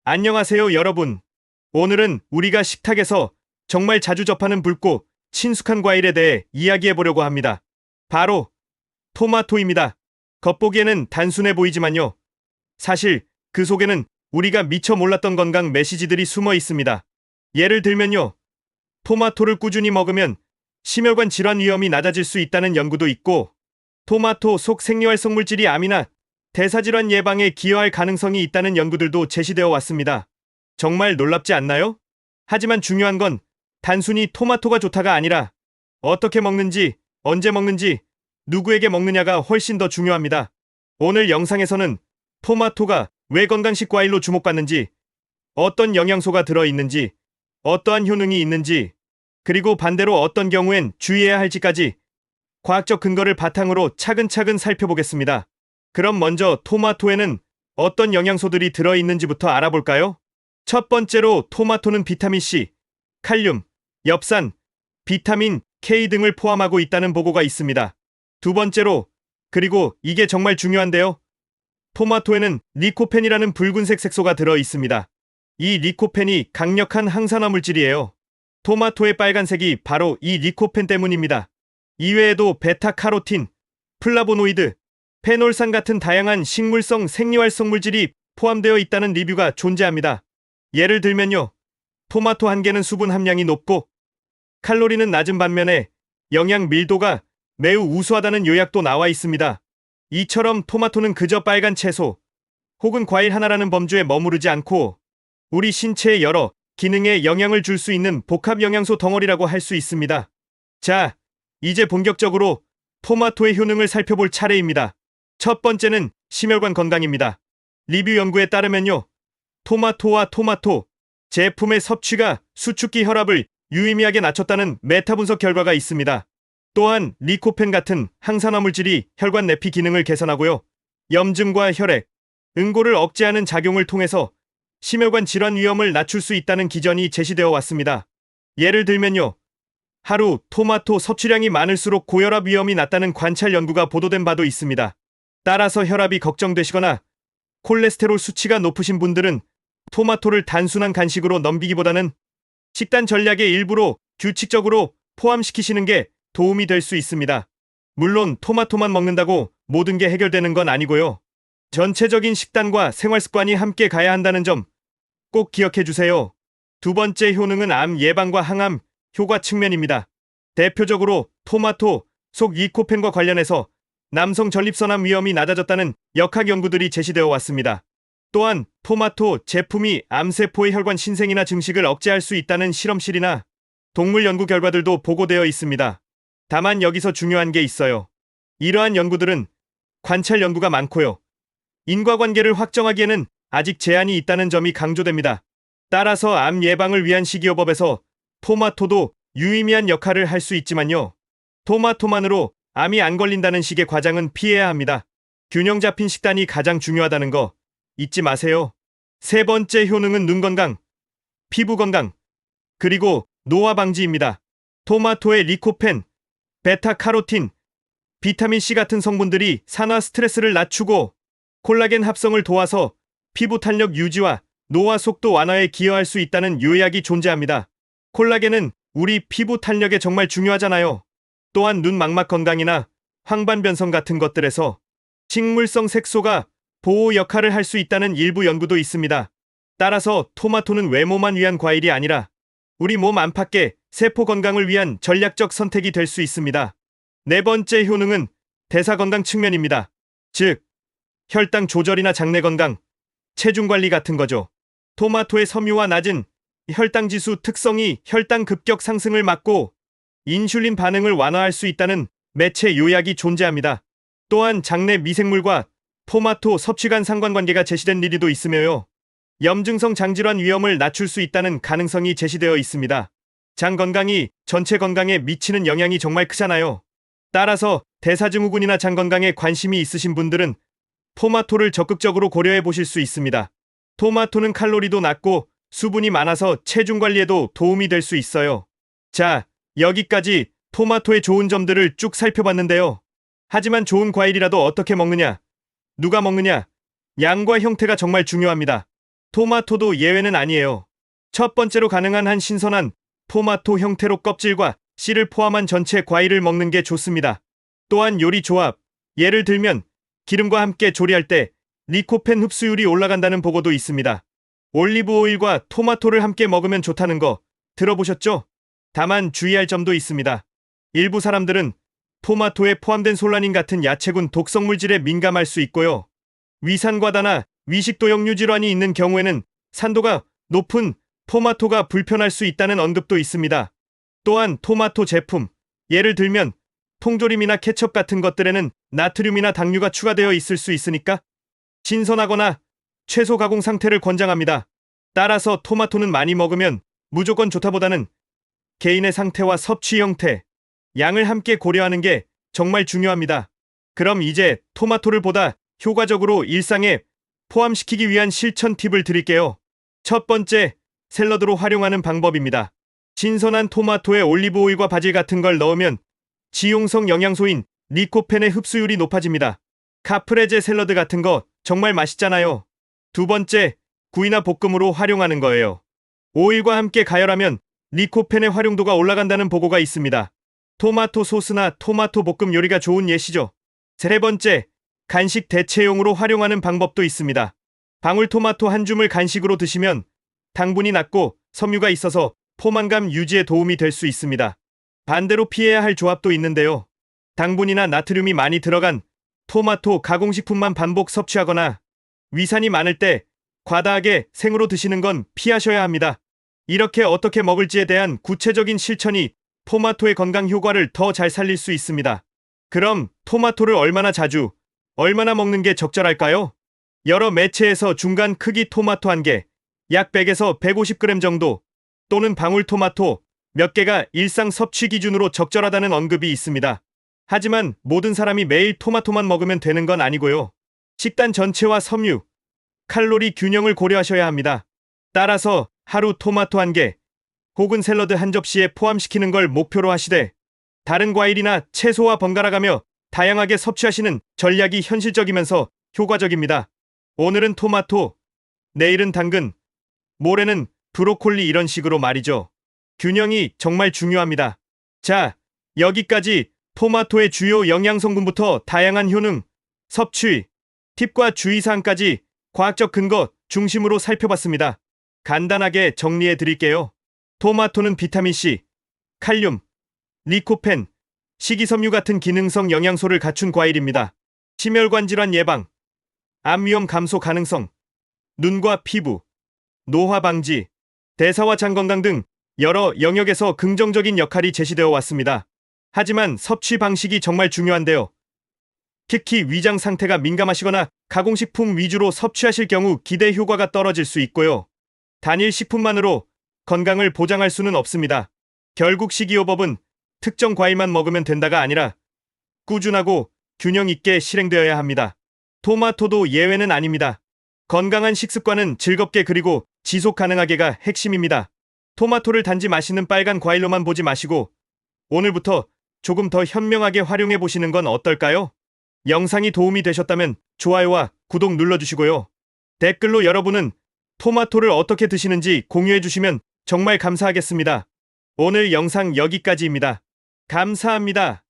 안녕하세요, 여러분. 오늘은 우리가 식탁에서 정말 자주 접하는 붉고 친숙한 과일에 대해 이야기해 보려고 합니다. 바로 토마토입니다. 겉보기에는 단순해 보이지만요. 사실 그 속에는 우리가 미처 몰랐던 건강 메시지들이 숨어 있습니다. 예를 들면요. 토마토를 꾸준히 먹으면 심혈관 질환 위험이 낮아질 수 있다는 연구도 있고, 토마토 속 생리활성 물질이 암이나 대사질환 예방에 기여할 가능성이 있다는 연구들도 제시되어 왔습니다. 정말 놀랍지 않나요? 하지만 중요한 건 단순히 토마토가 좋다가 아니라 어떻게 먹는지, 언제 먹는지, 누구에게 먹느냐가 훨씬 더 중요합니다. 오늘 영상에서는 토마토가 왜 건강식 과일로 주목받는지, 어떤 영양소가 들어있는지, 어떠한 효능이 있는지, 그리고 반대로 어떤 경우엔 주의해야 할지까지 과학적 근거를 바탕으로 차근차근 살펴보겠습니다. 그럼 먼저 토마토에는 어떤 영양소들이 들어있는지부터 알아볼까요? 첫 번째로 토마토는 비타민C, 칼륨, 엽산, 비타민 K 등을 포함하고 있다는 보고가 있습니다. 두 번째로, 그리고 이게 정말 중요한데요. 토마토에는 리코펜이라는 붉은색 색소가 들어있습니다. 이 리코펜이 강력한 항산화 물질이에요. 토마토의 빨간색이 바로 이 리코펜 때문입니다. 이외에도 베타카로틴, 플라보노이드, 페놀산 같은 다양한 식물성 생리활성 물질이 포함되어 있다는 리뷰가 존재합니다. 예를 들면요. 토마토 한 개는 수분 함량이 높고 칼로리는 낮은 반면에 영양 밀도가 매우 우수하다는 요약도 나와 있습니다. 이처럼 토마토는 그저 빨간 채소 혹은 과일 하나라는 범주에 머무르지 않고 우리 신체의 여러 기능에 영향을 줄 수 있는 복합 영양소 덩어리라고 할 수 있습니다. 자, 이제 본격적으로 토마토의 효능을 살펴볼 차례입니다. 첫 번째는 심혈관 건강입니다. 리뷰 연구에 따르면요. 토마토와 토마토 제품의 섭취가 수축기 혈압을 유의미하게 낮췄다는 메타 분석 결과가 있습니다. 또한 리코펜 같은 항산화 물질이 혈관 내피 기능을 개선하고요. 염증과 혈액, 응고를 억제하는 작용을 통해서 심혈관 질환 위험을 낮출 수 있다는 기전이 제시되어 왔습니다. 예를 들면요. 하루 토마토 섭취량이 많을수록 고혈압 위험이 낮다는 관찰 연구가 보도된 바도 있습니다. 따라서 혈압이 걱정되시거나 콜레스테롤 수치가 높으신 분들은 토마토를 단순한 간식으로 넘기기보다는 식단 전략의 일부로 규칙적으로 포함시키시는 게 도움이 될 수 있습니다. 물론 토마토만 먹는다고 모든 게 해결되는 건 아니고요. 전체적인 식단과 생활 습관이 함께 가야 한다는 점 꼭 기억해 주세요. 두 번째 효능은 암 예방과 항암 효과 측면입니다. 대표적으로 토마토 속 리코펜과 관련해서 남성 전립선암 위험이 낮아졌다는 역학 연구들이 제시되어 왔습니다. 또한 토마토 제품이 암세포의 혈관 신생이나 증식을 억제할 수 있다는 실험실이나 동물 연구 결과들도 보고되어 있습니다. 다만 여기서 중요한 게 있어요. 이러한 연구들은 관찰 연구가 많고요. 인과관계를 확정하기에는 아직 제한이 있다는 점이 강조됩니다. 따라서 암 예방을 위한 식이요법에서 토마토도 유의미한 역할을 할 수 있지만요. 토마토만으로 암이 안 걸린다는 식의 과장은 피해야 합니다. 균형 잡힌 식단이 가장 중요하다는 거 잊지 마세요. 세 번째 효능은 눈 건강, 피부 건강, 그리고 노화 방지입니다. 토마토의 리코펜, 베타카로틴, 비타민C 같은 성분들이 산화 스트레스를 낮추고 콜라겐 합성을 도와서 피부 탄력 유지와 노화 속도 완화에 기여할 수 있다는 요약이 존재합니다. 콜라겐은 우리 피부 탄력에 정말 중요하잖아요. 또한 눈 망막 건강이나 황반 변성 같은 것들에서 식물성 색소가 보호 역할을 할 수 있다는 일부 연구도 있습니다. 따라서 토마토는 외모만 위한 과일이 아니라 우리 몸 안팎의 세포 건강을 위한 전략적 선택이 될 수 있습니다. 네 번째 효능은 대사 건강 측면입니다. 즉, 혈당 조절이나 장내 건강, 체중 관리 같은 거죠. 토마토의 섬유와 낮은 혈당 지수 특성이 혈당 급격 상승을 막고 인슐린 반응을 완화할 수 있다는 매체 요약이 존재합니다. 또한 장내 미생물과 토마토 섭취 간 상관관계가 제시된 리뷰도 있으며요. 염증성 장질환 위험을 낮출 수 있다는 가능성이 제시되어 있습니다. 장 건강이 전체 건강에 미치는 영향이 정말 크잖아요. 따라서 대사증후군이나 장 건강에 관심이 있으신 분들은 토마토를 적극적으로 고려해 보실 수 있습니다. 토마토는 칼로리도 낮고 수분이 많아서 체중 관리에도 도움이 될 수 있어요. 자, 여기까지 토마토의 좋은 점들을 쭉 살펴봤는데요. 하지만 좋은 과일이라도 어떻게 먹느냐, 누가 먹느냐, 양과 형태가 정말 중요합니다. 토마토도 예외는 아니에요. 첫 번째로 가능한 한 신선한 토마토 형태로 껍질과 씨를 포함한 전체 과일을 먹는 게 좋습니다. 또한 요리 조합, 예를 들면 기름과 함께 조리할 때 리코펜 흡수율이 올라간다는 보고도 있습니다. 올리브 오일과 토마토를 함께 먹으면 좋다는 거 들어보셨죠? 다만 주의할 점도 있습니다. 일부 사람들은 토마토에 포함된 솔라닌 같은 야채군 독성 물질에 민감할 수 있고요. 위산과다나 위식도 역류질환이 있는 경우에는 산도가 높은 토마토가 불편할 수 있다는 언급도 있습니다. 또한 토마토 제품, 예를 들면 통조림이나 케첩 같은 것들에는 나트륨이나 당류가 추가되어 있을 수 있으니까 신선하거나 채소 가공 상태를 권장합니다. 따라서 토마토는 많이 먹으면 무조건 좋다보다는 개인의 상태와 섭취 형태, 양을 함께 고려하는 게 정말 중요합니다. 그럼 이제 토마토를 보다 효과적으로 일상에 포함시키기 위한 실천 팁을 드릴게요. 첫 번째, 샐러드로 활용하는 방법입니다. 신선한 토마토에 올리브 오일과 바질 같은 걸 넣으면 지용성 영양소인 리코펜의 흡수율이 높아집니다. 카프레제 샐러드 같은 거 정말 맛있잖아요. 두 번째, 구이나 볶음으로 활용하는 거예요. 오일과 함께 가열하면 리코펜의 활용도가 올라간다는 보고가 있습니다. 토마토 소스나 토마토 볶음 요리가 좋은 예시죠. 세 번째, 간식 대체용으로 활용하는 방법도 있습니다. 방울토마토 한 줌을 간식으로 드시면 당분이 낮고 섬유가 있어서 포만감 유지에 도움이 될 수 있습니다. 반대로 피해야 할 조합도 있는데요. 당분이나 나트륨이 많이 들어간 토마토 가공식품만 반복 섭취하거나 위산이 많을 때 과다하게 생으로 드시는 건 피하셔야 합니다. 이렇게 어떻게 먹을지에 대한 구체적인 실천이 토마토의 건강 효과를 더 잘 살릴 수 있습니다. 그럼 토마토를 얼마나 자주, 얼마나 먹는 게 적절할까요? 여러 매체에서 중간 크기 토마토 1개, 약 100에서 150g 정도, 또는 방울토마토 몇 개가 일상 섭취 기준으로 적절하다는 언급이 있습니다. 하지만 모든 사람이 매일 토마토만 먹으면 되는 건 아니고요. 식단 전체와 섬유, 칼로리 균형을 고려하셔야 합니다. 따라서 하루 토마토 1개, 혹은 샐러드 한 접시에 포함시키는 걸 목표로 하시되 다른 과일이나 채소와 번갈아가며 다양하게 섭취하시는 전략이 현실적이면서 효과적입니다. 오늘은 토마토, 내일은 당근, 모레는 브로콜리 이런 식으로 말이죠. 균형이 정말 중요합니다. 자, 여기까지 토마토의 주요 영양성분부터 다양한 효능, 섭취, 팁과 주의사항까지 과학적 근거 중심으로 살펴봤습니다. 간단하게 정리해 드릴게요. 토마토는 비타민C, 칼륨, 리코펜, 식이섬유 같은 기능성 영양소를 갖춘 과일입니다. 심혈관 질환 예방, 암위험 감소 가능성, 눈과 피부, 노화 방지, 대사와 장 건강 등 여러 영역에서 긍정적인 역할이 제시되어 왔습니다. 하지만 섭취 방식이 정말 중요한데요. 특히 위장 상태가 민감하시거나 가공식품 위주로 섭취하실 경우 기대 효과가 떨어질 수 있고요. 단일 식품만으로 건강을 보장할 수는 없습니다. 결국 식이요법은 특정 과일만 먹으면 된다가 아니라 꾸준하고 균형 있게 실행되어야 합니다. 토마토도 예외는 아닙니다. 건강한 식습관은 즐겁게 그리고 지속 가능하게가 핵심입니다. 토마토를 단지 맛있는 빨간 과일로만 보지 마시고 오늘부터 조금 더 현명하게 활용해 보시는 건 어떨까요? 영상이 도움이 되셨다면 좋아요와 구독 눌러주시고요. 댓글로 여러분은 토마토를 어떻게 드시는지 공유해 주시면 정말 감사하겠습니다. 오늘 영상 여기까지입니다. 감사합니다.